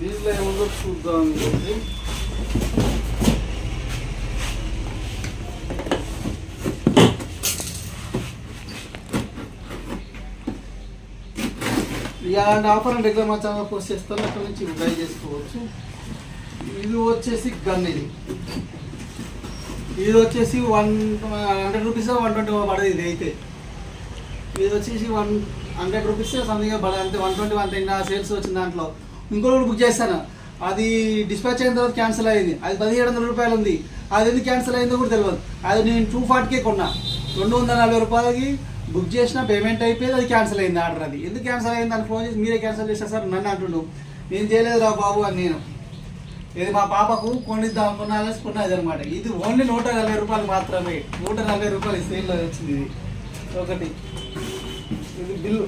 దీంట్లో ఏముందో చూద్దాం. ఇలాంటి ఆఫర్ రెగ్యులర్ మా ఛానల్ పోస్ట్ చేస్తాను, అక్కడ నుంచి బై చేసుకోవచ్చు. ఇది వచ్చేసి గన్, ఇది వచ్చేసి 100 రూపీస్ 120 పడదు. ఇది అయితే ఇది వచ్చేసి 100 రూపీస్ సంథింగ్ పడదు అంతే. 120 110 సేల్స్ వచ్చిన దాంట్లో ఇంకోటి బుక్ చేస్తాను, అది డిస్పాచ్ అయిన తర్వాత క్యాన్సిల్ అయింది. అది 1700 రూపాయలు ఉంది, అది ఎందుకు క్యాన్సిల్ అయిందో కూడా తెలియదు. అది నేను 240కే కొన్నా, 240 రూపాయలకి బుక్ చేసిన, పేమెంట్ అయిపోయింది, అది క్యాన్సిల్ అయింది ఆర్డర్. అది ఎందుకు క్యాన్సిల్ అయింది అని ఫోన్ చేసి మీరే క్యాన్సిల్ చేశారు సార్ నన్ను అంటుండు. నేను చేయలేదు రా బాబు అని నేను. ఇది మా పాపకు కొనిద్దాం కొన్నది అనమాట. ఇది ఓన్లీ 140 రూపాయలు మాత్రమే. 140 రూపాయలు సేల్లో వచ్చింది. ఇది ఒకటి, ఇది బిల్లు.